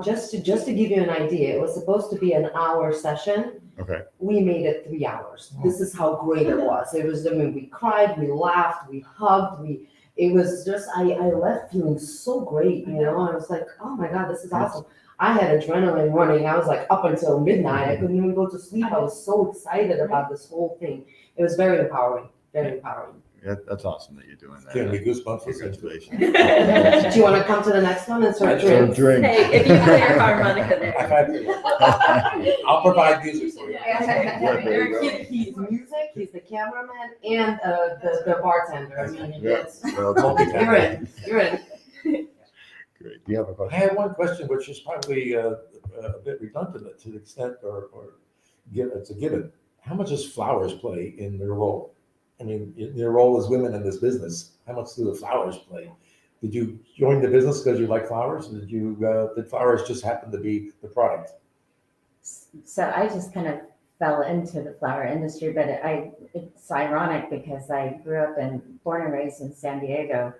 Just to give you an idea, it was supposed to be an hour session. Okay. We made it 3 hours. This is how great it was. We cried, we laughed, we hugged, it was just, I left feeling so great, I was like, oh my God, this is awesome. I had adrenaline running. I was like up until midnight. I couldn't even go to sleep. I was so excited about this whole thing. It was very empowering, very empowering. Yeah, that's awesome that you're doing Giving me that. goosebumps. Congratulations. Do you want to come to the next one and serve Sure. drinks? Drink. Hey, if you play your harmonica I've there. had to. I'll provide music for you. there you go. He's music, he's the cameraman, and the bartender. I mean, Yeah. it's, Well, you're in, you're in. Great. Do you have a I question? have one question, which is probably a bit redundant to the extent, or it's a given. How much does flowers play in their role? I mean, in their role as women in this business, how much do the flowers play? Did you join the business because you like flowers? Or did flowers just happen to be the product? So I just kind of fell into the flower industry, but it's ironic because I grew up born and raised in San Diego.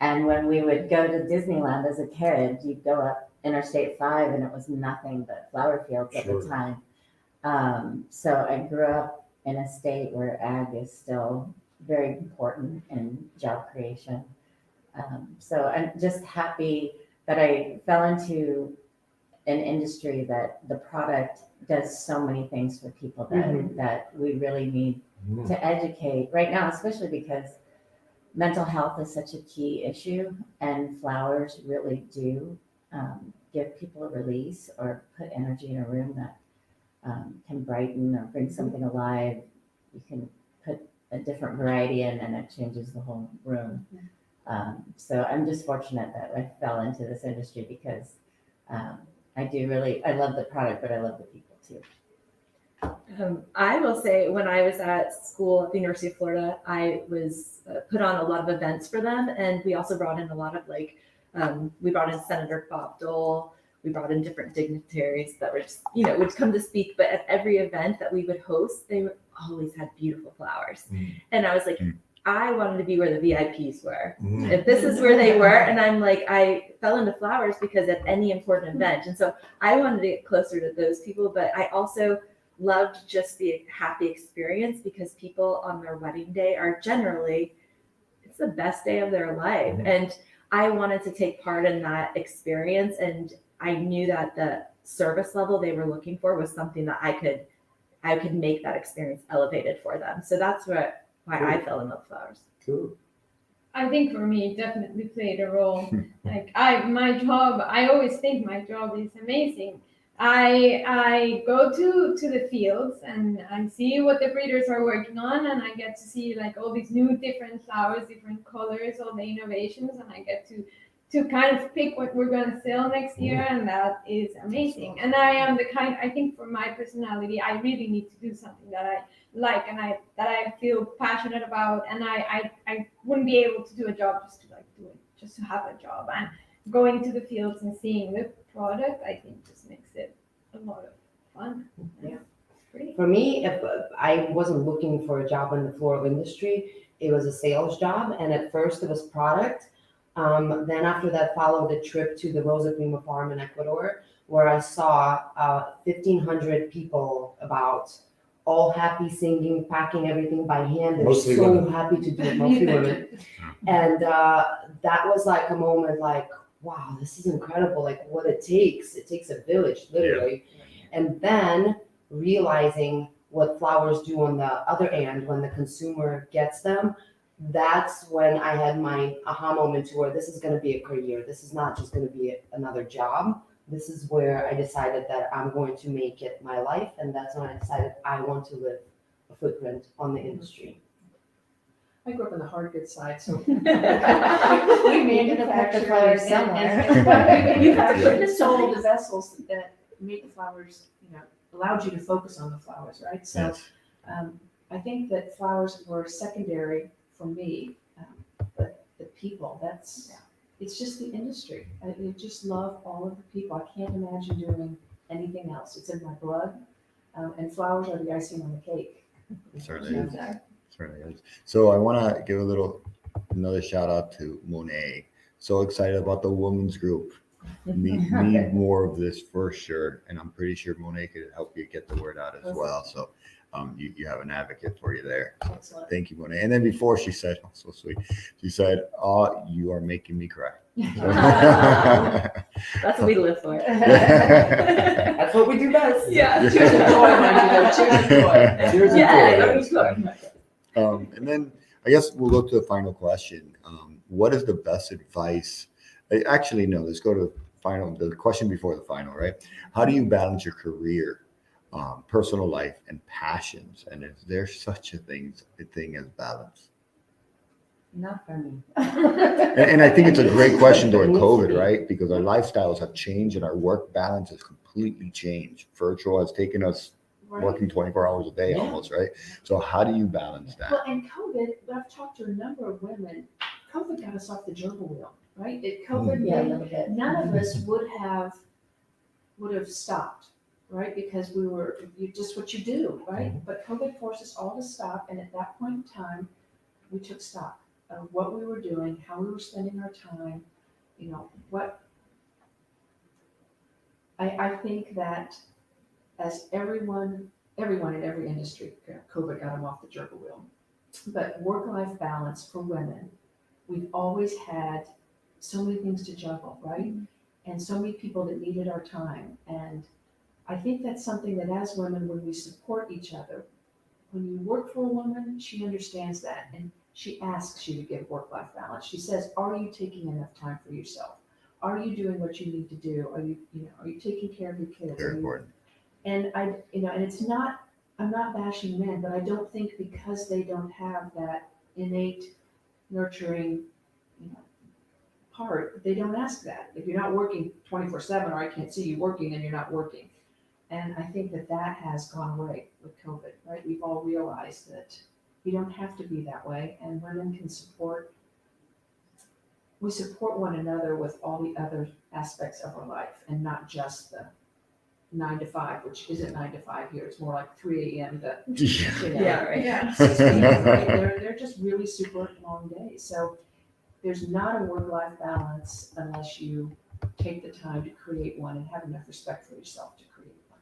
And when we would go to Disneyland as a kid, you'd go up Interstate 5 and it was nothing but flower fields at Sure. the time. So I grew up in a state where ag is still very important in job creation. So I'm just happy that I fell into an industry that the product does so many things for people that we really need to educate right now, especially because mental health is such a key issue, and flowers really do give people a release or put energy in a room that can brighten or bring something alive. You can put a different variety in and it changes the whole room. So I'm just fortunate that I fell into this industry because I love the product, but I love the people too. I will say, when I was at school at the University of Florida, I was put on a lot of events for them, and we also brought in a lot of we brought in Senator Bob Dole, we brought in different dignitaries that were just, would come to speak. But at every event that we would host, they always had beautiful flowers, and I was like, I wanted to be where the VIPs were. If this is where they were, and I'm like, I fell into flowers because at any important event, and so I wanted to get closer to those people, but I also loved just the happy experience because people on their wedding day are generally, it's the best day of their life. And I wanted to take part in that experience. And I knew that the service level they were looking for was something that I could make that experience elevated for them. So that's why I fell in love with flowers. Cool. I think for me, it definitely played a role. I always think my job is amazing. I go to the fields and I see what the breeders are working on, and I get to see all these new different flowers, different colors, all the innovations, and I get to kind of pick what we're going to sell next year, and that is amazing. And I am I think for my personality, I really need to do something that I like and that I feel passionate about, and I wouldn't be able to do a job just to do it, just to have a job. And going to the fields and seeing the product, I think just makes it a lot of fun. Yeah. Great. For me, if I wasn't looking for a job in the floral industry, it was a sales job, and at first it was product. Then after that followed a trip to the Rosa Prima farm in Ecuador, where I saw 1,500 people all happy, singing, packing everything by hand. They're Mostly so women. happy to do it, mostly women. And that was a moment wow, this is incredible. What it takes a village, literally. And then realizing what flowers do on the other end when the consumer gets them, that's when I had my aha moment to where this is going to be a career. This is not just going to be another job. This is where I decided that I'm going to make it my life. And that's when I decided I want to leave a footprint on the industry. I grew up on the hard goods side, so You we could have put the flowers somewhere. and sold the vessels that made the flowers, allowed you to focus on the flowers, right? So Yes. I think that flowers were secondary for me, but the people, it's just the industry. I just love all of the people. I can't imagine doing anything else. It's in my blood, and flowers are the icing on the cake. Certainly is. Certainly is. So I want to give another shout out to Monet. So excited about the women's group. Need more of this for sure. And I'm pretty sure Monet could help you get the word out as well. So you have an advocate for you there. Excellent. Thank you, Monet. And then before she said, oh, so sweet, she said, "Oh, you are making me cry." That's what we live for. That's what we do best. Yeah. Cheers and joy, Margie. Cheers and joy. Cheers and Yeah, joy. And then I guess we'll go to the final question. What is the best advice? Actually, no, let's go to the question before the final, right? How do you balance your career, personal life, and passions? And is there such a thing as balance? Not for me. And I think it's a great question during COVID, right? Because our lifestyles have changed and our work balance has completely changed. Virtual has taken us working 24 hours a day almost, right? So how do you balance that? Well, and COVID, I've talked to a number of women, COVID got us off the gerbil wheel, right? COVID, Yeah, a little bit. none of us would have stopped, right? Because just what you do, right? But COVID forced us all to stop. And at that point in time, we took stock of what we were doing, how we were spending our time, I think that as everyone in every industry, COVID got them off the gerbil wheel. But work-life balance for women, we've always had so many things to juggle, right? And so many people that needed our time. And I think that's something that as women, when we support each other, when you work for a woman, she understands that. And she asks you to give work-life balance. She says, are you taking enough time for yourself? Are you doing what you need to do? Are you taking care of your kids? Very important. And and it's not, I'm not bashing men, but I don't think because they don't have that innate nurturing, part, they don't ask that. If you're not working 24/7 or I can't see you working, then you're not working. And I think that has gone away with COVID, right? We've all realized that you don't have to be that way, and women can we support one another with all the other aspects of our life and not just the 9 to 5, which isn't 9 to 5 here. It's more like 3 a.m. to Yeah, right. Yeah. 6 p.m. Right? They're just really super long days. So there's not a work-life balance unless you take the time to create one and have enough respect for yourself to create one.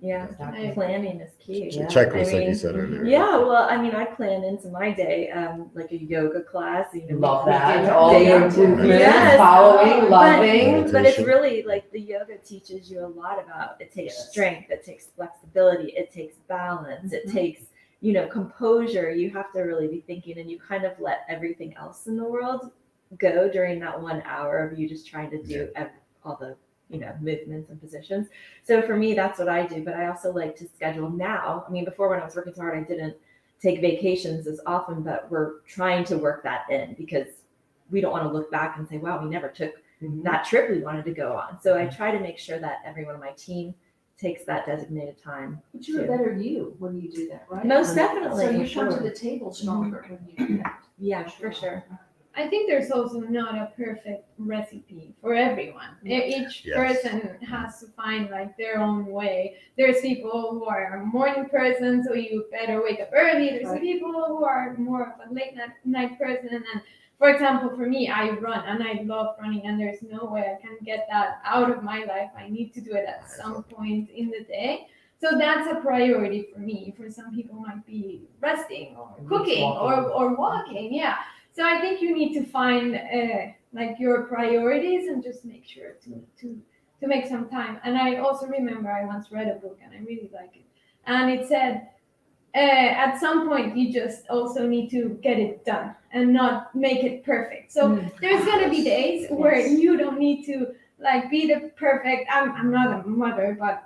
Yeah, Exactly. planning is key. Checklist, I like you mean, said earlier. Yeah, well, I mean, I plan into my day, like a yoga class. Love we that. do All day- your improvements, Yes. following, But- loving. But it's Meditation. really like the yoga teaches you a lot about, it takes strength, it takes flexibility, it takes balance, it takes, composure. You have to really be thinking, and you kind of let everything else in the world go during that 1 hour of you just trying to do all the movements and positions. So for me, that's what I do. But I also like to schedule now. I mean, before when I was working so hard, I didn't take vacations as often, but we're trying to work that in because we don't want to look back and say, wow, we never took that trip we wanted to go on. So I try to make sure that everyone on my team takes that designated time. But you're a better you when you do that, right? Most definitely. So you for come to sure. the table stronger when you do that. Yeah, for sure. I think there's also not a perfect recipe for everyone. Each Yes. person has to find like their own way. There's people who are a morning person, so you better wake up early. There's Right. people who are more of a late night person. And for example, for me, I run and I love running, and there's no way I can get that out of my life. I need to do it at some point in the day. So that's a priority for me. For some people, it might be resting or cooking or walking. Yeah. So I think you need to find like your priorities and just make sure to make some time. And I also remember I once read a book and I really like it. And it said, at some point you just also need to get it done and not make it perfect. So there's gonna be days where you don't need to like be the perfect. I'm not a mother, but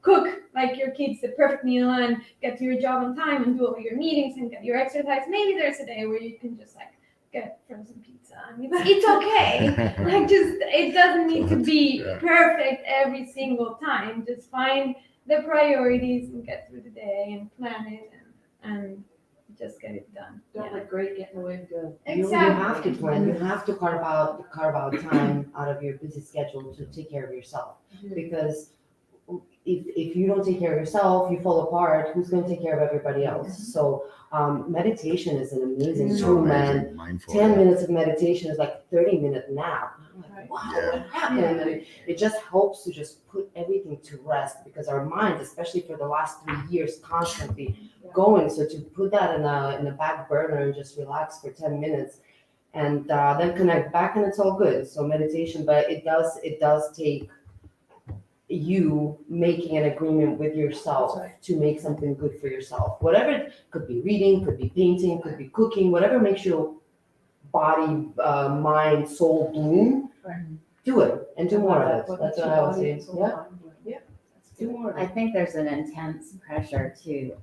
cook like your kids the perfect meal and get to your job on time and do all your meetings and get your exercise. Maybe there's a day where you can just like get frozen pizza. I mean, it's okay. Like just it doesn't need to be perfect every single time. Just find the priorities and get through the day and plan it and just get it done. Don't let great get in the way of good. You have to plan. You have to carve out time out of your busy schedule to take care of yourself. Because if you don't take care of yourself, you fall apart. Who's going to take care of everybody else? So meditation is an amazing tool, man. 10 minutes of meditation is like a 30-minute nap. I'm like, wow, what happened? And it just helps to just put everything to rest because our minds, especially for the last 3 years, constantly going. So to put that in a back burner and just relax for 10 minutes and then connect back and it's all good. So meditation, but it does take you making an agreement with yourself to make something good for yourself. Whatever, it could be reading, could be painting, could be cooking, whatever makes your body, mind, soul bloom, do it and do more of it. That's what I would say. Yeah. Do more of it. I think there's an intense pressure to,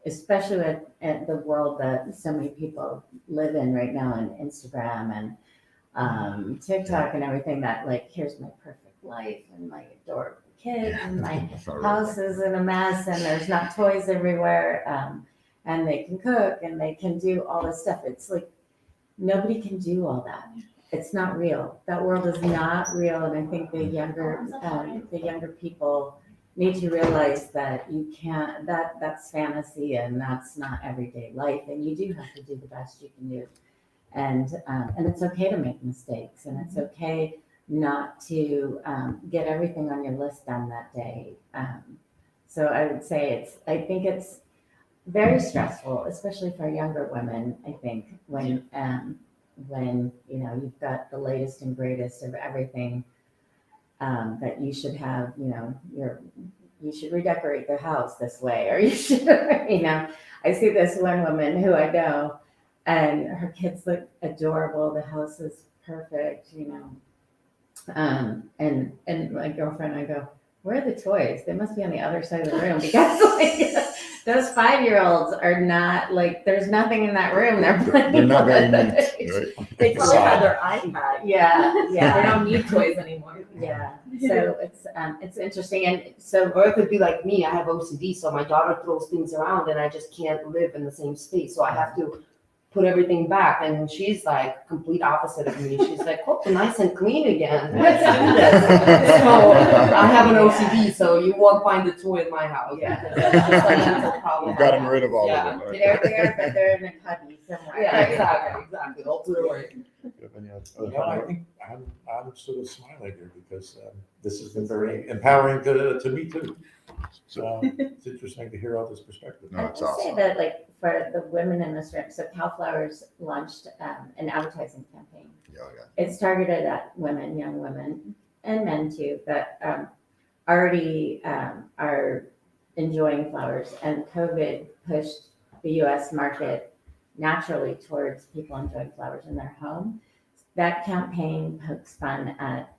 especially at the world that so many people live in right now on Instagram and TikTok and everything that like, here's my perfect life and my adorable kids and my house is in a mess and there's not toys everywhere and they can cook and they can do all this stuff. It's like nobody can do all that. It's not real. That world is not real, and I think the younger people need to realize that you can't. That's fantasy, and that's not everyday life. And you do have to do the best you can do, and it's okay to make mistakes, and it's okay not to get everything on your list done that day. So I would say I think it's very stressful, especially for younger women. I think when you know you've got the latest and greatest of everything that you should have, you know, you should redecorate the house this way, or you should, you know. I see this one woman who I know, and her kids look adorable. The house is perfect, you know. And my girlfriend, I go, where are the toys? They must be on the other side of the room because like those 5-year-olds are not like there's nothing in that room. They're not very neat. Right? They probably have their iPad. Yeah. They don't need toys anymore. Yeah. So it's interesting, and so Or it could be like me, I have OCD, so my daughter throws things around and I just can't live in the same space. So I have to put everything back. And she's like complete opposite of me. She's like, oh, nice and clean again. Let's do this. So I have an OCD, so you won't find a toy in my house. Yeah. It's just a mental problem. We've gotten rid of all Yeah. of them. Right? they're there, but they're in a cubby somewhere. Yeah, exactly. They'll put it away. Do you have any other No, I comment? think I'm sort of smiling here because this has been very empowering to me too. So it's interesting to hear all this perspective. No, I it's would say awesome. that like for the women in this room, so Cowflowers launched an advertising campaign. Yeah, It's targeted at women, young women, and men too, that already are enjoying flowers. And COVID pushed the U.S. market naturally towards people enjoying flowers in their home. That campaign pokes fun at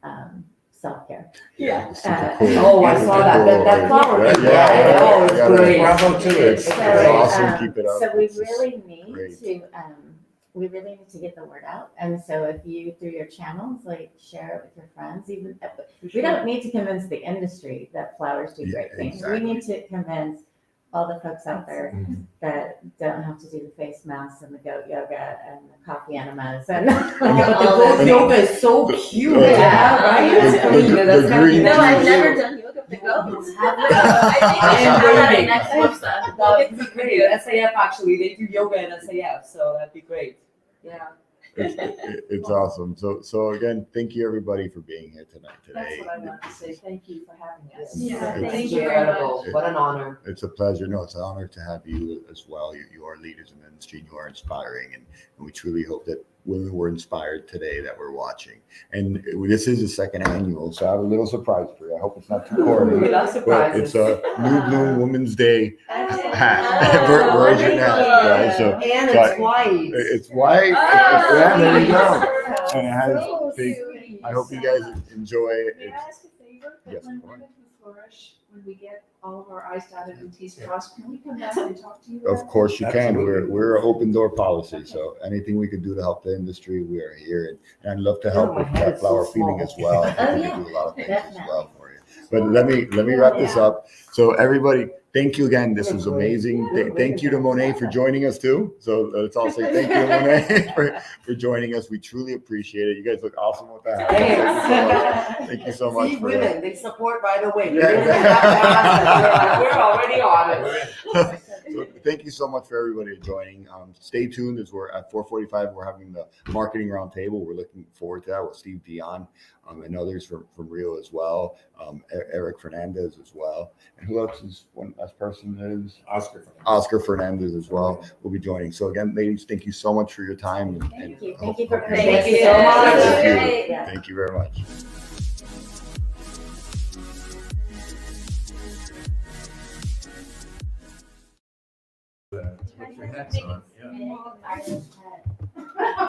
self-care. Yeah. Super cool. Oh, I saw that. That flower. Right? Yeah. Oh, it's great. Bravo to it. It's So, awesome. Keep it up. So we It's just really need great. to get the word out. And so if you, through your channels, like share it with your friends, even we don't need to convince the industry that flowers do Yeah, great things. exactly. We need to convince all the folks out there Mhm. that don't have to do the face masks and the goat yoga and the coffee enemas and Oh, but the all goat those yoga is so cute. Yeah. Right? The- It's green. the That's gotta be green No, nice. I've never done yoga with goats. You have I think we should have that at next WFFSA. That would be great. SAF actually, they do yoga at SAF, so that'd be great. Yeah. It's awesome. So again, thank you everybody for being here tonight. That's Today, what I want to say. Thank you for having us. Yeah, It's thank you very Incredible. much. What an honor. it's a pleasure. No, it's an honor to have you as well. You are leaders in the industry, and you are inspiring, and we truly hope that women were inspired today that we're watching. And this is the second annual, so I have a little surprise for you. I hope it's not too We corny. love But it's surprises. a New Bloom Women's Day hat Oh, version hat, wonderful. guys. So And so it's white. it's white. Oh, Yeah, there you go. beautiful. And it has So big. sweet. I hope you guys enjoy it. May I ask a favor? That Yes, when of course. Women Who Flourish, when we get all of our I's dotted and T's crossed, can we come back and talk to you? Of about course you can. Absolutely. We're an open door policy. So anything we can do to help the industry, we are here. And I'd love to help my with head that is flower so feeding small. as well. I think Oh, we yeah. can do a lot of things as Definitely. well for you. But let me wrap this up. So everybody, thank you again. This was amazing. Thank you to Monet for joining us too. So let's all say thank you to Monet for joining us. We truly appreciate it. You guys look awesome with that. Thanks. Thank you so much See, for that. women, they support right away. You Yeah. didn't have to ask us. We're already on it. So thank you so much for everybody joining. Stay tuned as we're at 4:45. We're having the marketing roundtable. We're looking forward to that with Steve Dion and others from Rio as well. Eric Fernandez as well. And who else is one last person is? Oscar Fernandez as well will be joining. So again, ladies, thank you so much for your time. Thank you. Thank you for Thank participating. Thank you so much. Thank you. Great. Yeah. Thank you very much. Put your hats on. Yeah. I just had